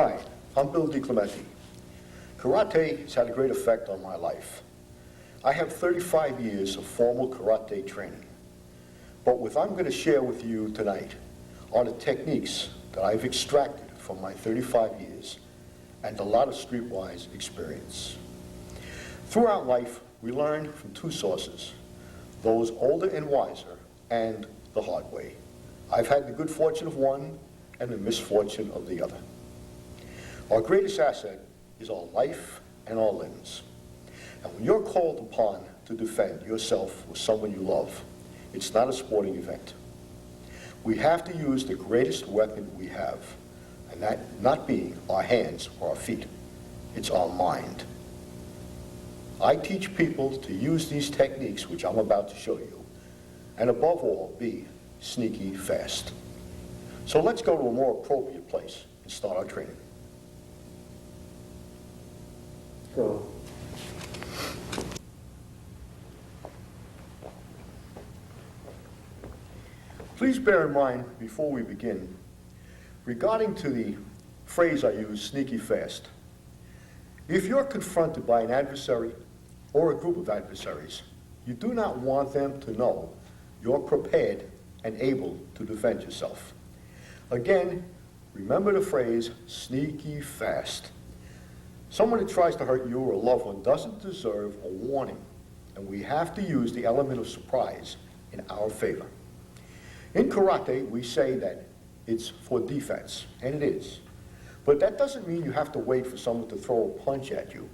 Hi, I'm Bill DeClemente. Karate has had a great effect on my life. I have 35 years of formal karate training. But what I'm going to share with you tonight are the techniques that I've extracted from my 35 years and a lot of streetwise experience. Throughout life, we learn from two sources, those older and wiser and the hard way. I've had the good fortune of one and the misfortune of the other. Our greatest asset is our life and our limbs. And when you're called upon to defend yourself or someone you love, it's not a sporting event. We have to use the greatest weapon we have, and that not being our hands or our feet. It's our mind. I teach people to use these techniques, which I'm about to show you, and above all, be sneaky fast. So let's go to a more appropriate place and start our training. So, Please bear in mind, before we begin, regarding to the phrase I use, sneaky fast, if you're confronted by an adversary or a group of adversaries, you do not want them to know you're prepared and able to defend yourself. Again, remember the phrase, sneaky fast. Someone that tries to hurt you or a loved one doesn't deserve a warning, and we have to use the element of surprise in our favor. In karate, we say that it's for defense, and it is. But that doesn't mean you have to wait for someone to throw a punch at you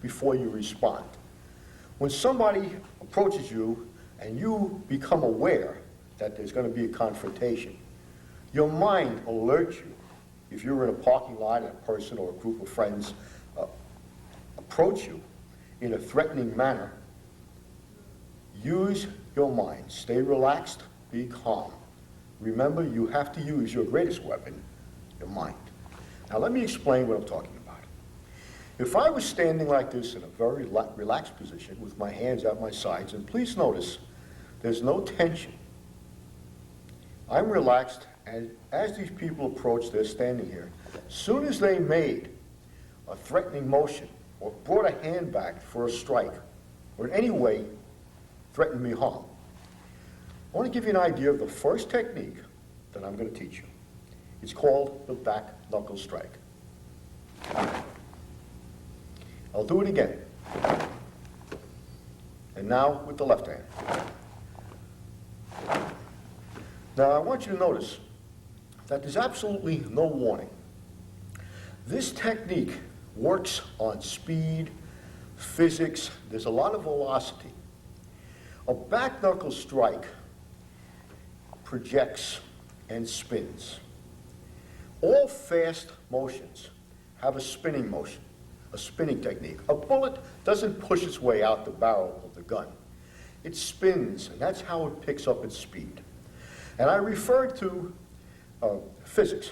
before you respond. When somebody approaches you and you become aware that there's going to be a confrontation, your mind alerts you. If you're in a parking lot and a person or a group of friends approach you in a threatening manner, use your mind. Stay relaxed, be calm. Remember, you have to use your greatest weapon, your mind. Now let me explain what I'm talking about. If I was standing like this in a very relaxed position with my hands at my sides, and please notice, there's no tension. I'm relaxed, and as these people approach, they're standing here. As soon as they made a threatening motion or brought a hand back for a strike, or in any way threatened me harm, I want to give you an idea of the first technique that I'm going to teach you. It's called the back knuckle strike. I'll do it again. And now with the left hand. Now I want you to notice that there's absolutely no warning. This technique works on speed, physics, there's a lot of velocity. A back knuckle strike projects and spins. All fast motions have a spinning motion, a spinning technique. A bullet doesn't push its way out the barrel of the gun. It spins, and that's how it picks up its speed. And I referred to physics.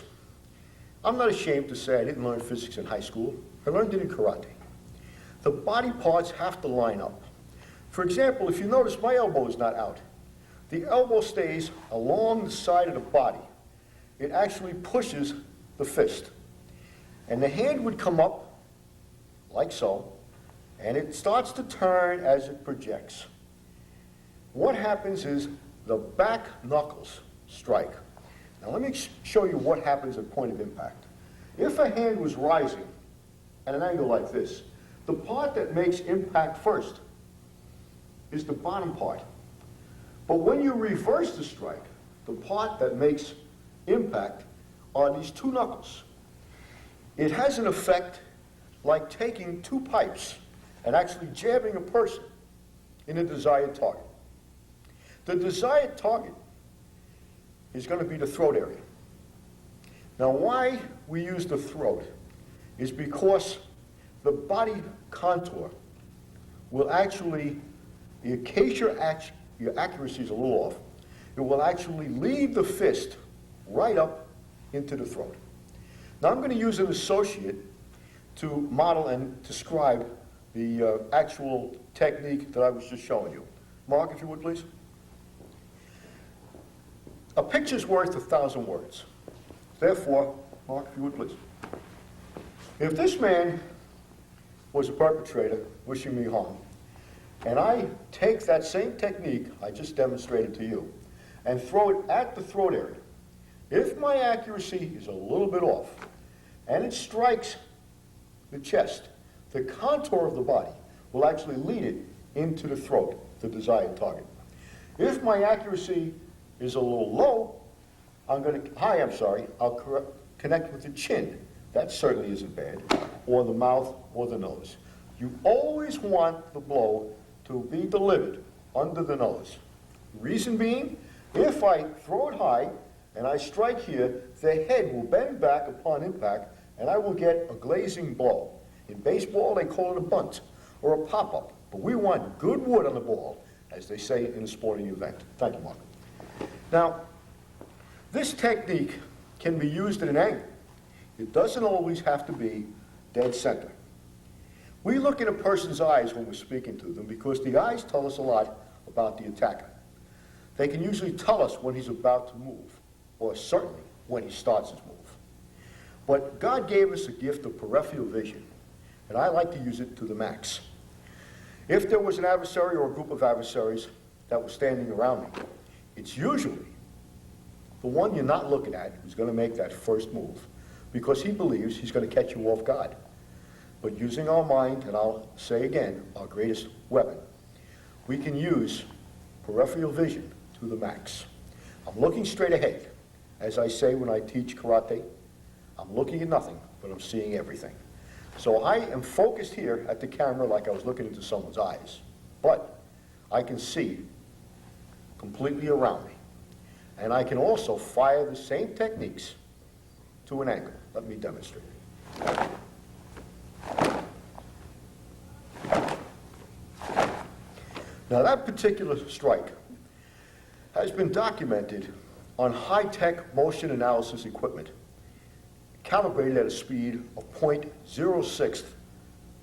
I'm not ashamed to say I didn't learn physics in high school. I learned it in karate. The body parts have to line up. For example, if you notice, my elbow is not out. The elbow stays along the side of the body. It actually pushes the fist. And the hand would come up, like so, and it starts to turn as it projects. What happens is the back knuckles strike. Now let me show you what happens at point of impact. If a hand was rising at an angle like this, the part that makes impact first is the bottom part. But when you reverse the strike, the part that makes impact are these two knuckles. It has an effect like taking two pipes and actually jabbing a person in a desired target. The desired target is going to be the throat area. Now why we use the throat is because the body contour will actually, in case your accuracy is a little off, it will actually lead the fist right up into the throat. Now I'm going to use an associate to model and describe the actual technique that I was just showing you. Mark, if you would, please. A picture's worth 1,000 words. Therefore, Mark, if you would, please. If this man was a perpetrator wishing me harm, and I take that same technique I just demonstrated to you and throw it at the throat area, if my accuracy is a little bit off and it strikes the chest, the contour of the body will actually lead it into the throat, the desired target. If my accuracy is a little low, I'll connect with the chin. That certainly isn't bad, or the mouth, or the nose. You always want the blow to be delivered under the nose. Reason being, if I throw it high and I strike here, the head will bend back upon impact and I will get a glazing blow. In baseball, they call it a bunt or a pop-up, but we want good wood on the ball, as they say in a sporting event. Thank you, Mark. Now, this technique can be used at an angle. It doesn't always have to be dead center. We look in a person's eyes when we're speaking to them because the eyes tell us a lot about the attacker. They can usually tell us when he's about to move, or certainly when he starts his move. But God gave us a gift of peripheral vision, and I like to use it to the max. If there was an adversary or a group of adversaries that was standing around me, it's usually the one you're not looking at who's going to make that first move because he believes he's going to catch you off guard. But using our mind, and I'll say again, our greatest weapon, we can use peripheral vision to the max. I'm looking straight ahead. As I say when I teach karate, I'm looking at nothing, but I'm seeing everything. So I am focused here at the camera like I was looking into someone's eyes, but I can see completely around me. And I can also fire the same techniques to an angle. Let me demonstrate. Now that particular strike has been documented on high-tech motion analysis equipment, calibrated at a speed of 0.06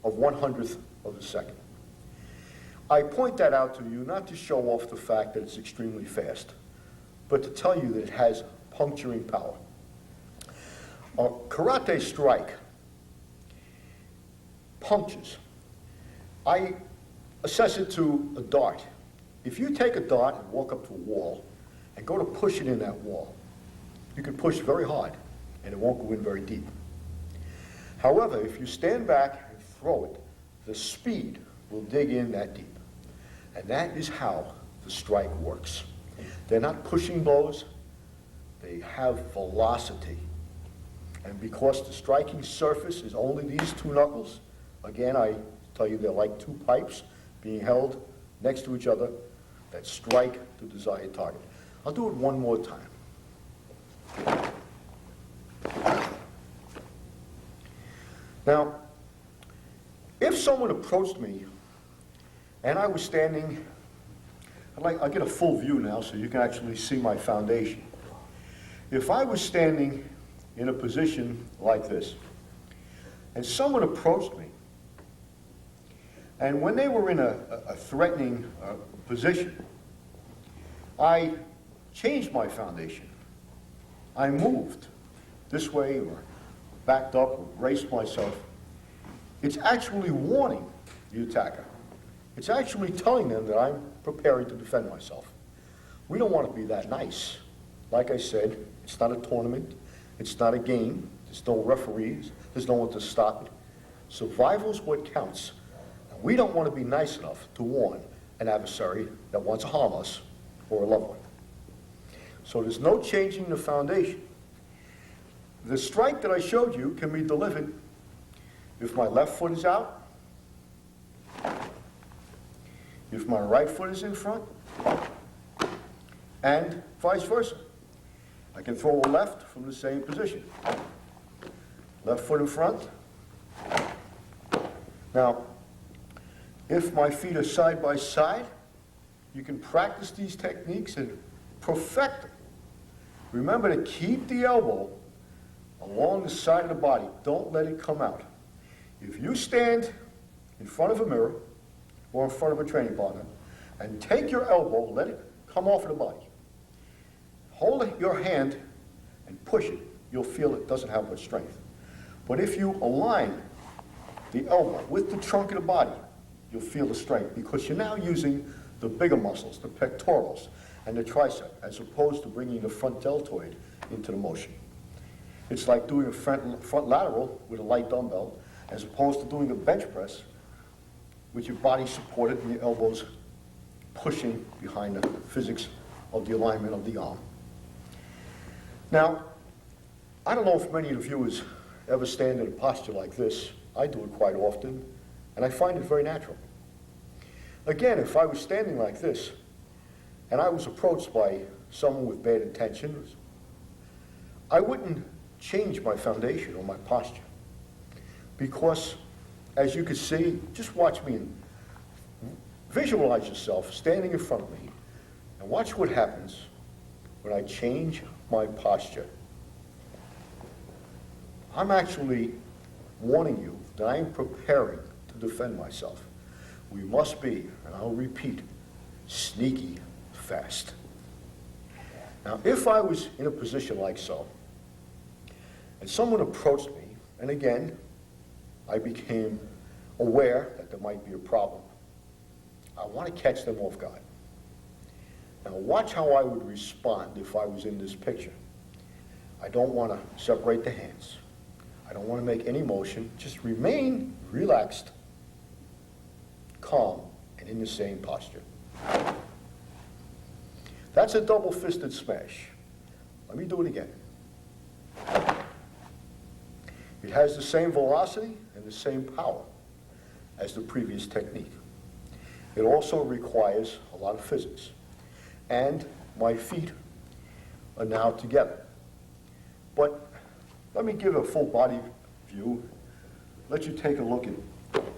of 1/100th of a second. I point that out to you not to show off the fact that it's extremely fast, but to tell you that it has puncturing power. A karate strike punctures. I assess it to a dart. If you take a dart and walk up to a wall and go to push it in that wall, you can push very hard and it won't go in very deep. However, if you stand back and throw it, the speed will dig in that deep. And that is how the strike works. They're not pushing blows, they have velocity. And because the striking surface is only these two knuckles, again, I tell you they're like two pipes being held next to each other that strike the desired target. I'll do it one more time. Now, if someone approached me and I was standing, I'll get a full view now so you can actually see my foundation. If I was standing in a position like this and someone approached me, and when they were in a threatening position, I changed my foundation. I moved this way or backed up or braced myself. It's actually warning the attacker. It's actually telling them that I'm preparing to defend myself. We don't want to be that nice. Like I said, it's not a tournament. It's not a game. There's no referees. There's no one to stop it. Survival is what counts. And we don't want to be nice enough to warn an adversary that wants to harm us or a loved one. So there's no changing the foundation. The strike that I showed you can be delivered if my left foot is out, if my right foot is in front, and vice versa. I can throw a left from the same position. Left foot in front. Now, if my feet are side by side, you can practice these techniques and perfect them. Remember to keep the elbow along the side of the body. Don't let it come out. If you stand in front of a mirror or in front of a training partner and take your elbow, let it come off of the body. Hold your hand and push it. You'll feel it doesn't have much strength. But if you align the elbow with the trunk of the body, you'll feel the strength because you're now using the bigger muscles, the pectorals and the tricep, as opposed to bringing the front deltoid into the motion. It's like doing a front lateral with a light dumbbell as opposed to doing a bench press with your body supported and your elbows pushing behind the physics of the alignment of the arm. Now, I don't know if many of the viewers ever stand in a posture like this. I do it quite often, and I find it very natural. Again, if I was standing like this, and I was approached by someone with bad intentions, I wouldn't change my foundation or my posture. Because, as you can see, just watch me and visualize yourself standing in front of me, and watch what happens when I change my posture. I'm actually warning you that I am preparing to defend myself. We must be, and I'll repeat, sneaky fast. Now, if I was in a position like so, and someone approached me, and again, I became aware that there might be a problem, I want to catch them off guard. Now, watch how I would respond if I was in this picture. I don't want to separate the hands. I don't want to make any motion. Just remain relaxed, calm, and in the same posture. That's a double-fisted smash. Let me do it again. It has the same velocity and the same power as the previous technique. It also requires a lot of physics. And my feet are now together. But let me give a full body view. Let you take a look at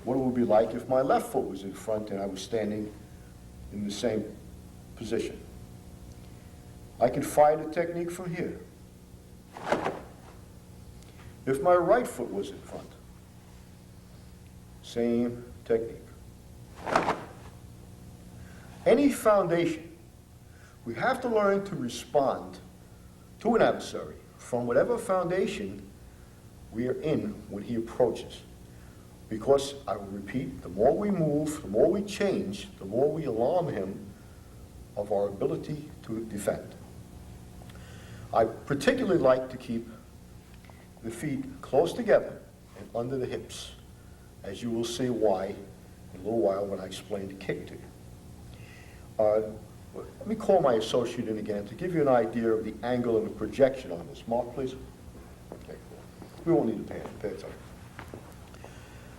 what it would be like if my left foot was in front and I was standing in the same position. I can fire the technique from here. If my right foot was in front, same technique. Any foundation, we have to learn to respond to an adversary from whatever foundation we are in when he approaches. Because, I will repeat, the more we move, the more we change, the more we alarm him of our ability to defend. I particularly like to keep the feet close together and under the hips, as you will see why in a little while when I explain the kick to you. Let me call my associate in again to give you an idea of the angle and the projection on this. Mark, please. Okay. We won't need the pads on.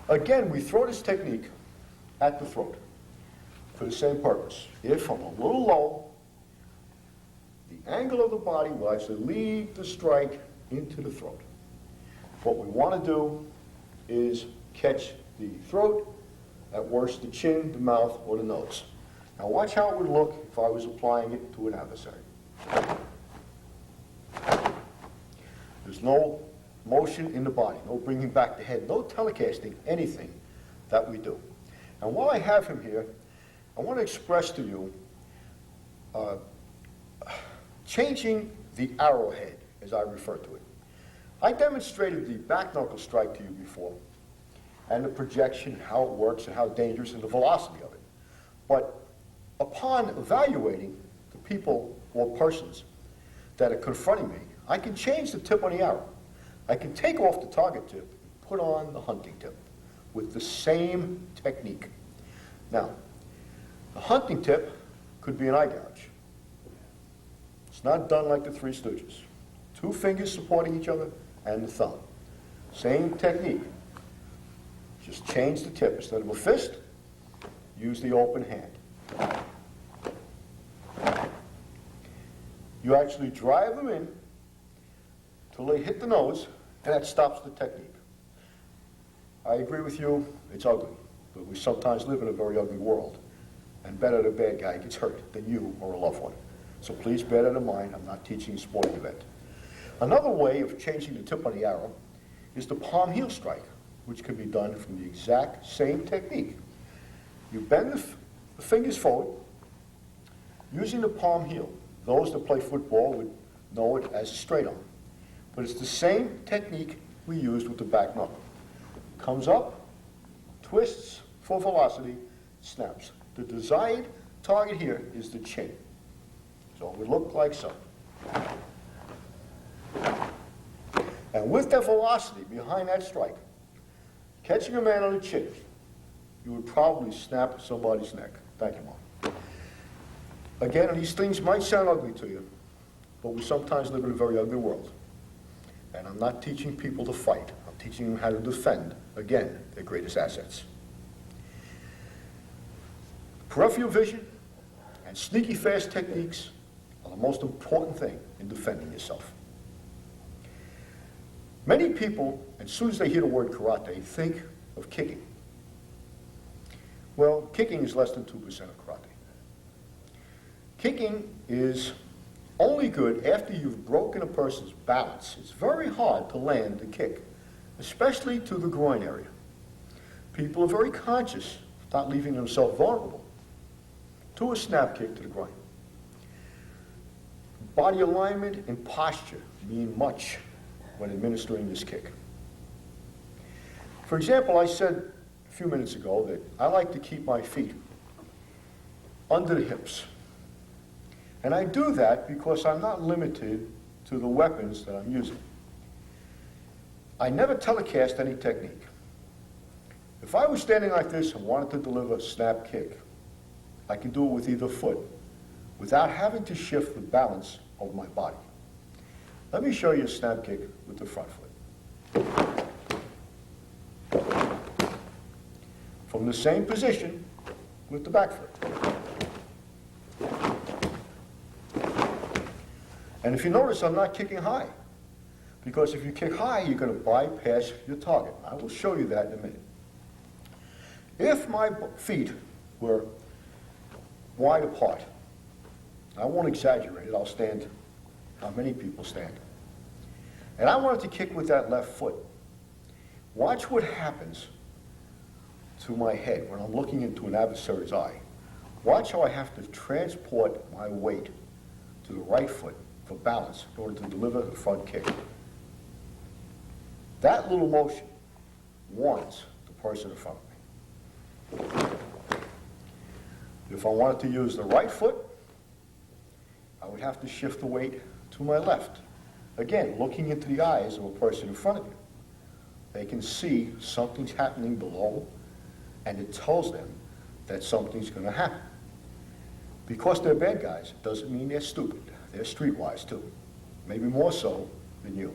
Again, we throw this technique at the throat for the same purpose. If I'm a little low, the angle of the body will actually lead the strike into the throat. What we want to do is catch the throat, at worst the chin, the mouth, or the nose. Now watch how it would look if I was applying it to an adversary. There's no motion in the body, no bringing back the head, no telecasting, anything that we do. And while I have him here, I want to express to you changing the arrowhead, as I refer to it. I demonstrated the back knuckle strike to you before, and the projection, how it works, and how dangerous, and the velocity of it. But upon evaluating the people or persons that are confronting me, I can change the tip on the arrow. I can take off the target tip and put on the hunting tip with the same technique. Now, the hunting tip could be an eye gouge. It's not done like the Three Stooges. 2 fingers supporting each other and the thumb. Same technique. Just change the tip. Instead of a fist, use the open hand. You actually drive them in till they hit the nose, and that stops the technique. I agree with you, it's ugly, but we sometimes live in a very ugly world, and better the bad guy gets hurt than you or a loved one. So please bear that in mind. I'm not teaching a sporting event. Another way of changing the tip on the arrow is the palm heel strike, which can be done from the exact same technique. You bend the fingers forward using the palm heel. Those that play football would know it as a straight arm. But it's the same technique we used with the back knuckle. Comes up, twists for velocity, snaps. The desired target here is the chin. So it would look like so. And with that velocity behind that strike, catching a man on the chin, you would probably snap somebody's neck. Thank you, Mark. Again, these things might sound ugly to you, but we sometimes live in a very ugly world. And I'm not teaching people to fight. I'm teaching them how to defend, again, their greatest assets. Peripheral vision and sneaky fast techniques are the most important thing in defending yourself. Many people, as soon as they hear the word karate, think of kicking. Well, kicking is less than 2% of karate. Kicking is only good after you've broken a person's balance. It's very hard to land a kick, especially to the groin area. People are very conscious of not leaving themselves vulnerable to a snap kick to the groin. Body alignment and posture mean much when administering this kick. For example, I said a few minutes ago that I like to keep my feet under the hips. And I do that because I'm not limited to the weapons that I'm using. I never telecast any technique. If I was standing like this and wanted to deliver a snap kick, I can do it with either foot without having to shift the balance of my body. Let me show you a snap kick with the front foot. From the same position with the back foot. And if you notice, I'm not kicking high. Because if you kick high, you're going to bypass your target. I will show you that in a minute. If my feet were wide apart, I won't exaggerate it, I'll stand how many people stand. And I wanted to kick with that left foot. Watch what happens to my head when I'm looking into an adversary's eye. Watch how I have to transport my weight to the right foot for balance in order to deliver the front kick. That little motion warns the person in front of me. If I wanted to use the right foot, I would have to shift the weight to my left. Again, looking into the eyes of a person in front of you. They can see something's happening below, and it tells them that something's going to happen. Because they're bad guys, it doesn't mean they're stupid. They're streetwise too, maybe more so than you.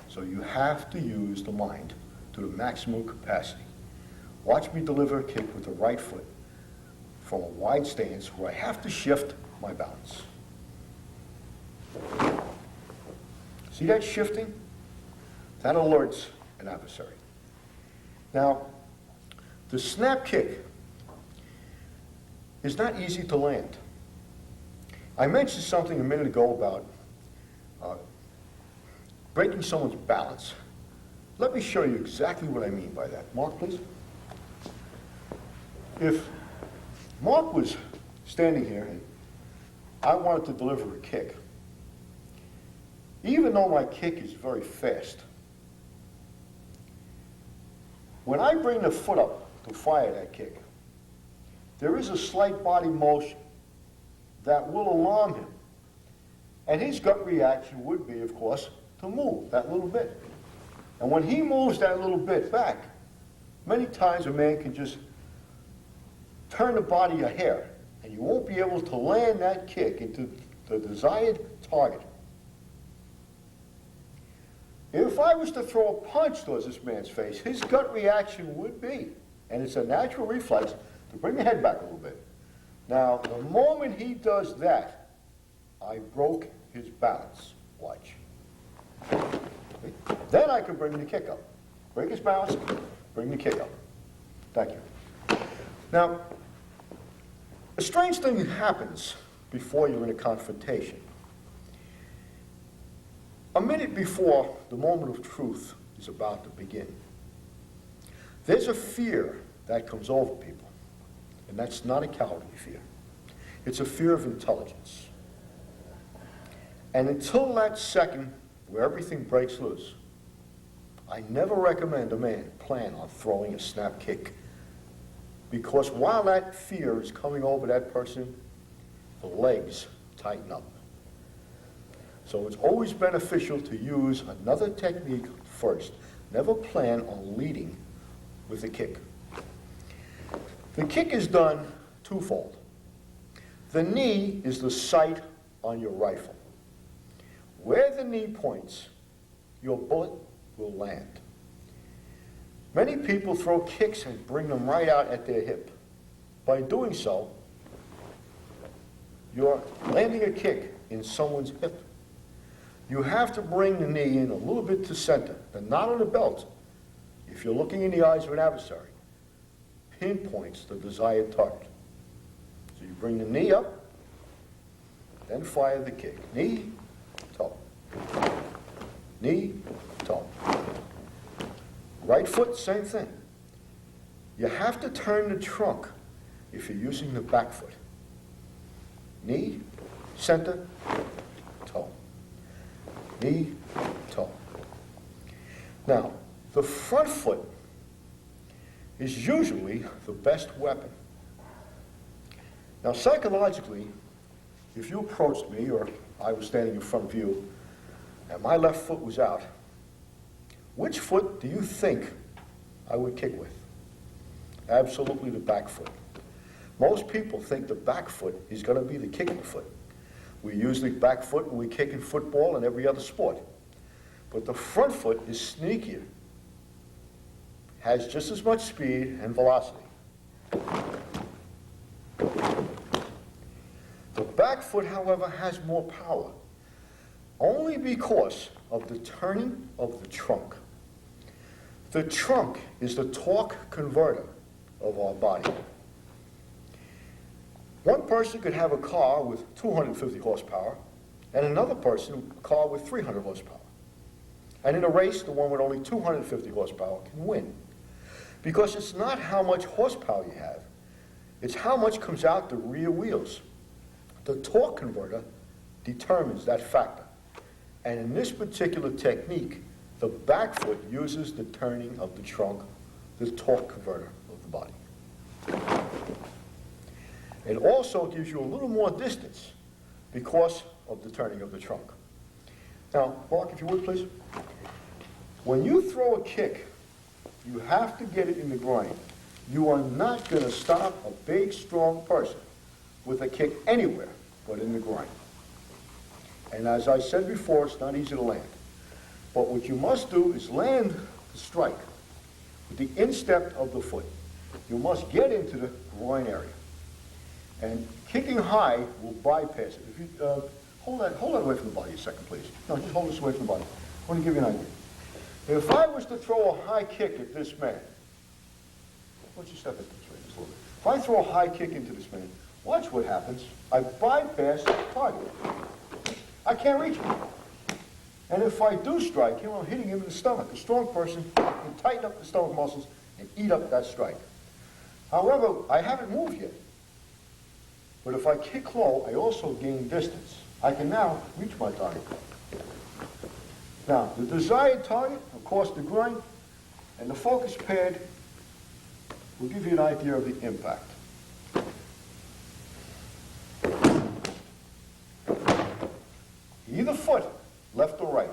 So you have to use the mind to the maximum capacity. Watch me deliver a kick with the right foot from a wide stance where I have to shift my balance. See that shifting? That alerts an adversary. Now, the snap kick is not easy to land. I mentioned something a minute ago about breaking someone's balance. Let me show you exactly what I mean by that. Mark, please. If Mark was standing here and I wanted to deliver a kick, even though my kick is very fast, when I bring the foot up to fire that kick, there is a slight body motion that will alarm him. And his gut reaction would be, of course, to move that little bit. And when he moves that little bit back, many times a man can just turn the body a hair, and you won't be able to land that kick into the desired target. If I was to throw a punch towards this man's face, his gut reaction would be, and it's a natural reflex, to bring the head back a little bit. Now, the moment he does that, I broke his balance. Watch. Then I can bring the kick up. Break his balance, bring the kick up. Thank you. Now, a strange thing happens before you're in a confrontation. A minute before the moment of truth is about to begin, there's a fear that comes over people, and that's not a cowardly fear. It's a fear of intelligence. And until that second where everything breaks loose, I never recommend a man plan on throwing a snap kick, because while that fear is coming over that person, the legs tighten up. So it's always beneficial to use another technique first. Never plan on leading with a kick. The kick is done twofold. The knee is the sight on your rifle. Where the knee points, your bullet will land. Many people throw kicks and bring them right out at their hip. By doing so, you're landing a kick in someone's hip. You have to bring the knee in a little bit to center, and not on the belt. If you're looking in the eyes of an adversary, pinpoints the desired target. So you bring the knee up, then fire the kick. Knee, toe. Knee, toe. Right foot, same thing. You have to turn the trunk if you're using the back foot. Knee, center, toe. Knee, toe. Now, the front foot is usually the best weapon. Now, psychologically, if you approached me or I was standing in front of you and my left foot was out, which foot do you think I would kick with? Absolutely the back foot. Most people think the back foot is going to be the kicking foot. We use the back foot when we kick in football and every other sport. But the front foot is sneakier, has just as much speed and velocity. The back foot, however, has more power, only because of the turning of the trunk. The trunk is the torque converter of our body. One person could have a car with 250 horsepower, and another person a car with 300 horsepower. And in a race, the one with only 250 horsepower can win. Because it's not how much horsepower you have, it's how much comes out the rear wheels. The torque converter determines that factor. And in this particular technique, the back foot uses the turning of the trunk, the torque converter of the body. It also gives you a little more distance because of the turning of the trunk. Now, Mark, if you would, please. When you throw a kick, you have to get it in the groin. You are not going to stop a big, strong person with a kick anywhere but in the groin. And as I said before, it's not easy to land. But what you must do is land the strike with the instep of the foot. You must get into the groin area. And kicking high will bypass it. If you hold that away from the body a second, please. No, just hold this away from the body. I want to give you an idea. If I was to throw a high kick at this man, why don't you step into this way just a little bit? If I throw a high kick into this man, watch what happens. I bypass the target. I can't reach him. And if I do strike him, I'm hitting him in the stomach. A strong person can tighten up the stomach muscles and eat up that strike. However, I haven't moved yet. But if I kick low, I also gain distance. I can now reach my target. Now, the desired target, of course, the groin, and the focus pad will give you an idea of the impact. Either foot, left or right.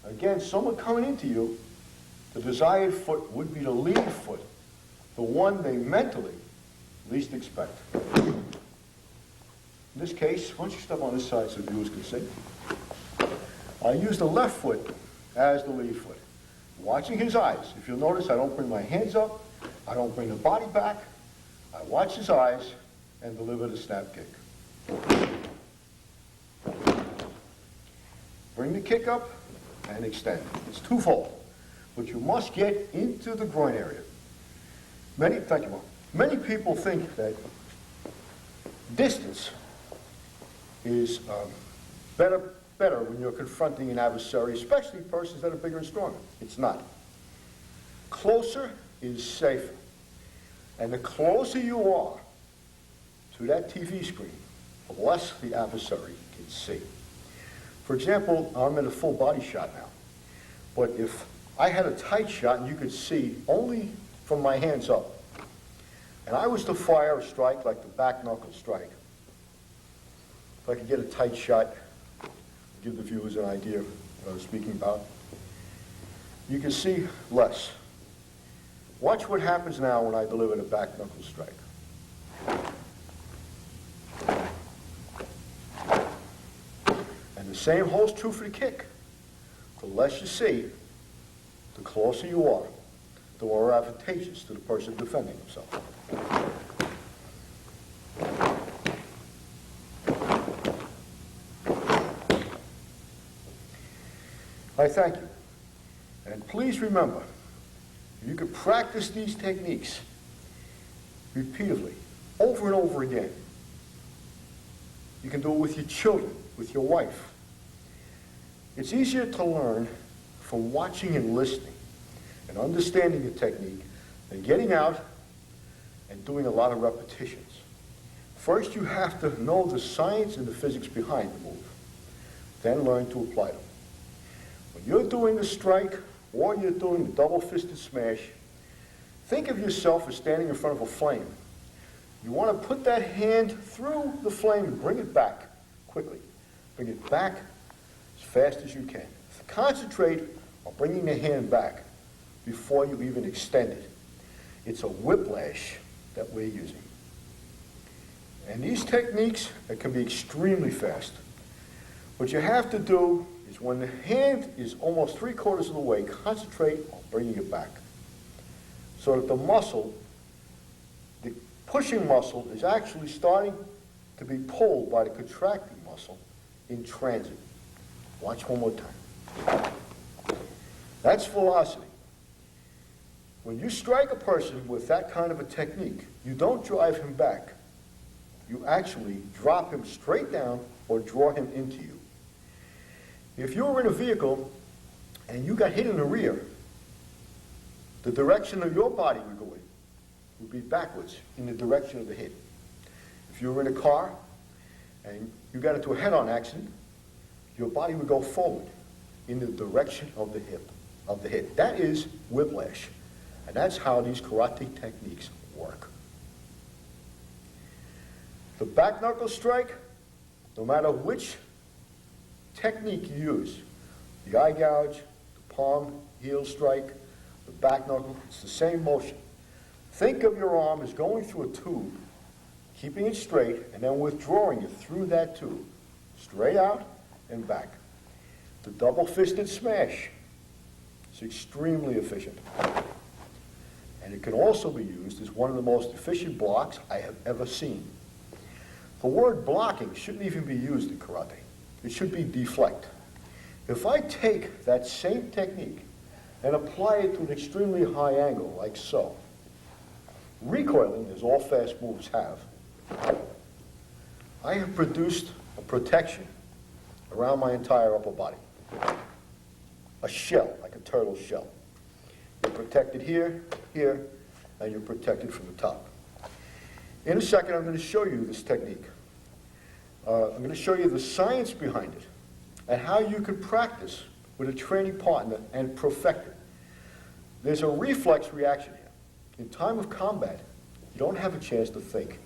Again, someone coming into you, the desired foot would be the lead foot, the one they mentally least expect. In this case, why don't you step on this side so viewers can see? I use the left foot as the lead foot. Watching his eyes. If you'll notice, I don't bring my hands up, I don't bring the body back. I watch his eyes and deliver the snap kick. Bring the kick up and extend. It's twofold, but you must get into the groin area. Thank you, Mark. Many people think that distance is better when you're confronting an adversary, especially persons that are bigger and stronger. It's not. Closer is safer. And the closer you are to that TV screen, the less the adversary can see. For example, I'm in a full body shot now. But if I had a tight shot, and you could see only from my hands up. And I was to fire a strike like the back knuckle strike. If I could get a tight shot, give the viewers an idea of what I was speaking about. You can see less. Watch what happens now when I deliver the back knuckle strike. And the same holds true for the kick. The less you see, the closer you are, the more advantageous to the person defending himself. I thank you. And please remember, if you could practice these techniques repeatedly, over and over again, you can do it with your children, with your wife. It's easier to learn from watching and listening and understanding the technique than getting out and doing a lot of repetitions. First, you have to know the science and the physics behind the move, then learn to apply them. When you're doing the strike or you're doing the double-fisted smash, think of yourself as standing in front of a flame. You want to put that hand through the flame and bring it back quickly. Bring it back as fast as you can. Concentrate on bringing the hand back before you even extend it. It's a whiplash that we're using. And these techniques that can be extremely fast. What you have to do is when the hand is almost 3/4 of the way, concentrate on bringing it back. So that the muscle, the pushing muscle, is actually starting to be pulled by the contracting muscle in transit. Watch one more time. That's velocity. When you strike a person with that kind of a technique, you don't drive him back. You actually drop him straight down or draw him into you. If you were in a vehicle and you got hit in the rear, the direction of your body would go in would be backwards in the direction of the hit. If you were in a car and you got into a head-on accident, your body would go forward in the direction of the hit. That is whiplash. And that's how these karate techniques work. The back knuckle strike, no matter which technique you use, the eye gouge, the palm heel strike, the back knuckle, it's the same motion. Think of your arm as going through a tube, keeping it straight, and then withdrawing it through that tube, straight out and back. The double-fisted smash is extremely efficient. And it can also be used as one of the most efficient blocks I have ever seen. The word blocking shouldn't even be used in karate. It should be deflect. If I take that same technique and apply it to an extremely high angle, like so, recoiling, as all fast moves have, I have produced a protection around my entire upper body. A shell, like a turtle shell. You're protected here, here, and you're protected from the top. In a second, I'm going to show you this technique. I'm going to show you the science behind it and how you can practice with a training partner and perfect it. There's a reflex reaction here. In time of combat, you don't have a chance to think.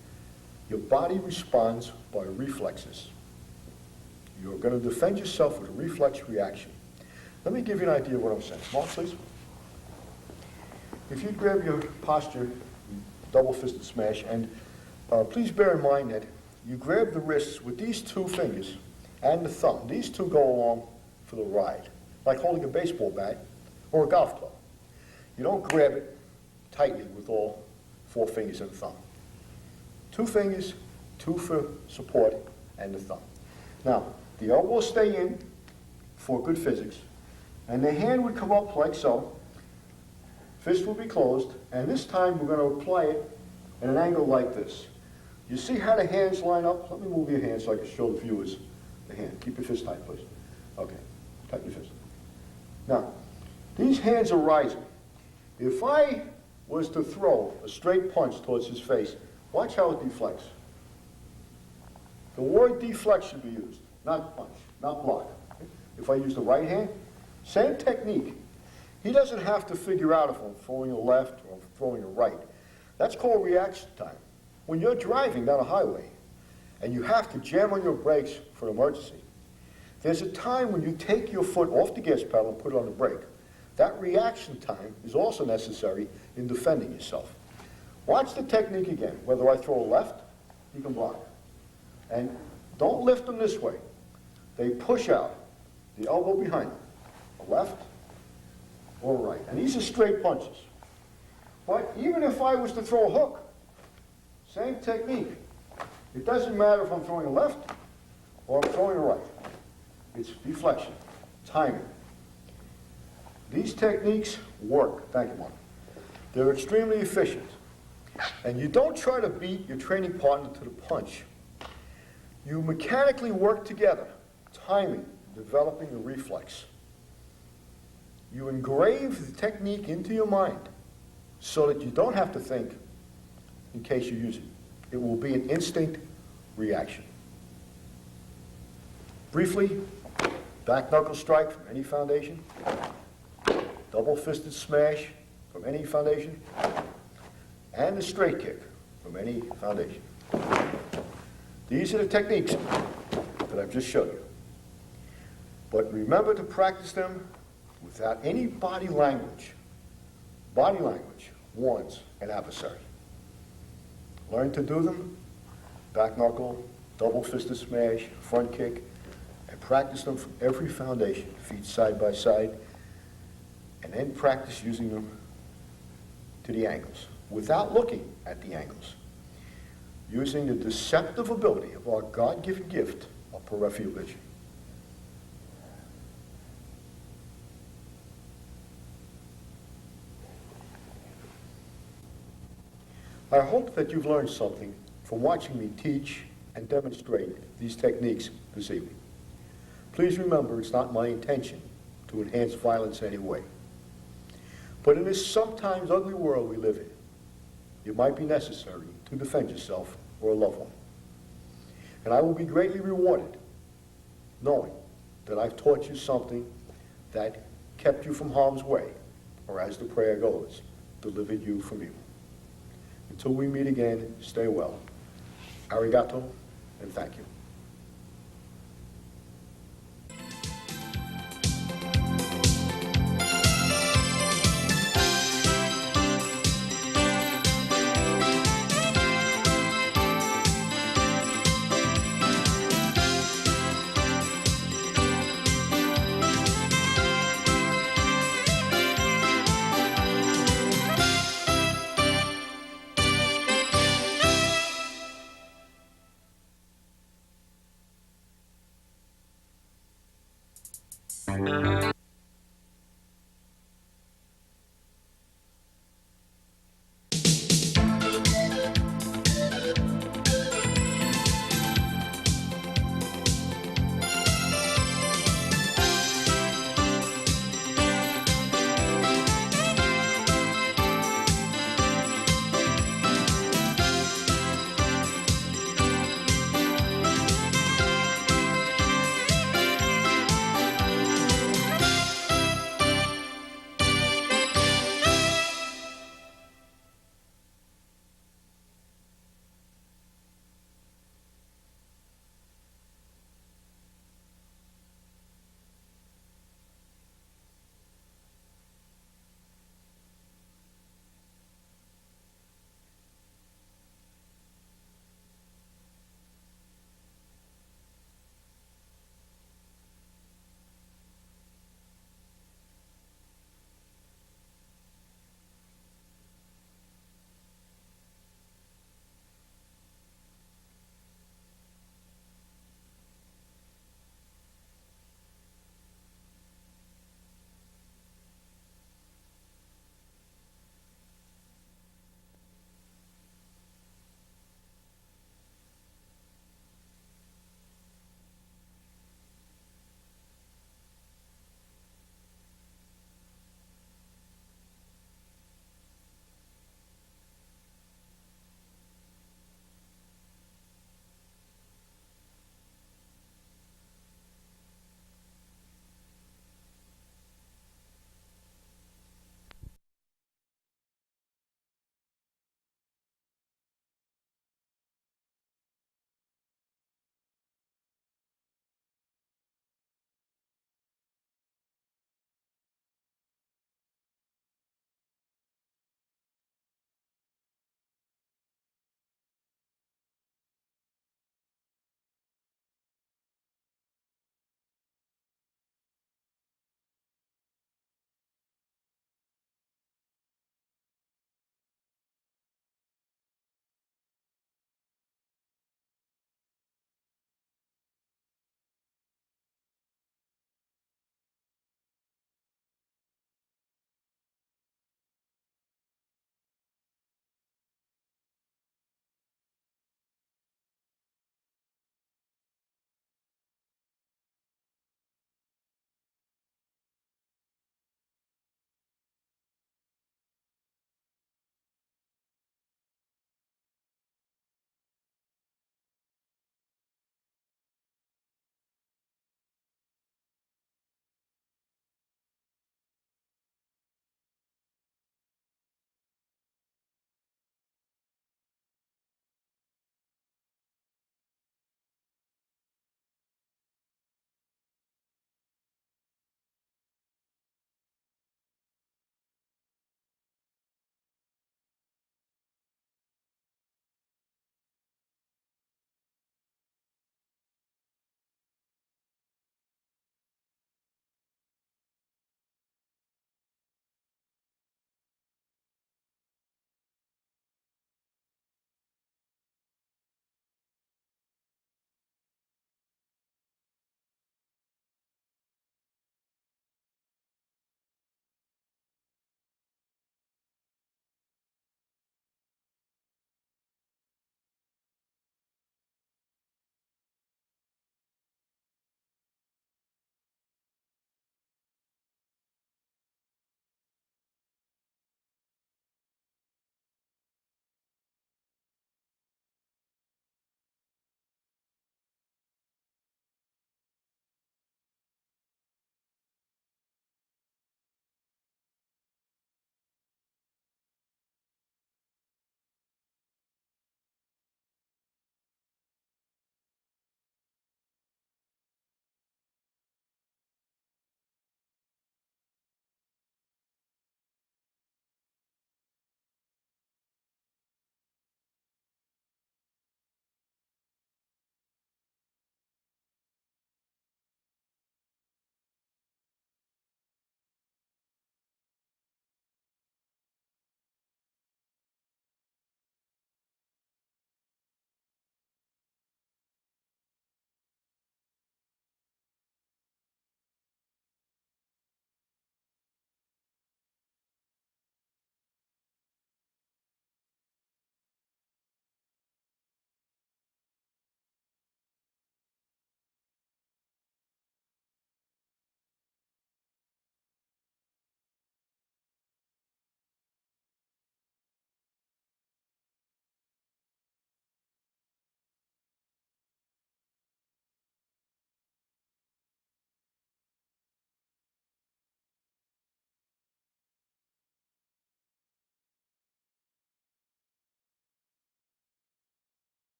Your body responds by reflexes. You're going to defend yourself with a reflex reaction. Let me give you an idea of what I'm saying. Mark, please. If you grab your posture, double-fisted smash, and please bear in mind that you grab the wrists with these two fingers and the thumb. These two go along for the ride, like holding a baseball bat or a golf club. You don't grab it tightly with all 4 fingers and the thumb. 2 fingers, 2 for support, and the thumb. Now, the elbow will stay in for good physics, and the hand would come up like so. Fist will be closed, and this time we're going to apply it at an angle like this. You see how the hands line up? Let me move your hand so I can show the viewers the hand. Keep your fist tight, please. Okay, tighten your fist. Now, these hands are rising. If I was to throw a straight punch towards his face, watch how it deflects. The word deflect should be used, not punch, not block. If I use the right hand, same technique. He doesn't have to figure out if I'm throwing a left or I'm throwing a right. That's called reaction time. When you're driving down a highway and you have to jam on your brakes for an emergency, there's a time when you take your foot off the gas pedal and put it on the brake. That reaction time is also necessary in defending yourself. Watch the technique again. Whether I throw a left, you can block. And don't lift them this way. They push out, the elbow behind them, a left or a right. And these are straight punches. But even if I was to throw a hook, same technique. It doesn't matter if I'm throwing a left or I'm throwing a right. It's deflection, timing. These techniques work. Thank you, Mark. They're extremely efficient. And you don't try to beat your training partner to the punch. You mechanically work together, timing, developing a reflex. You engrave the technique into your mind so that you don't have to think in case you use it. It will be an instinct reaction. Briefly, back knuckle strike from any foundation, double-fisted smash from any foundation, and the straight kick from any foundation. These are the techniques that I've just showed you. But remember to practice them without any body language. Body language warns an adversary. Learn to do them, back knuckle, double-fisted smash, front kick, and practice them from every foundation, feet side by side, and then practice using them to the ankles, without looking at the ankles, using the deceptive ability of our God-given gift of peripheral vision. I hope that you've learned something from watching me teach and demonstrate these techniques this evening. Please remember, it's not my intention to enhance violence in any way. But in this sometimes ugly world we live in, it might be necessary to defend yourself or a loved one. And I will be greatly rewarded knowing that I've taught you something that kept you from harm's way, or as the prayer goes, delivered you from evil. Until we meet again, stay well. Arigato, and thank you.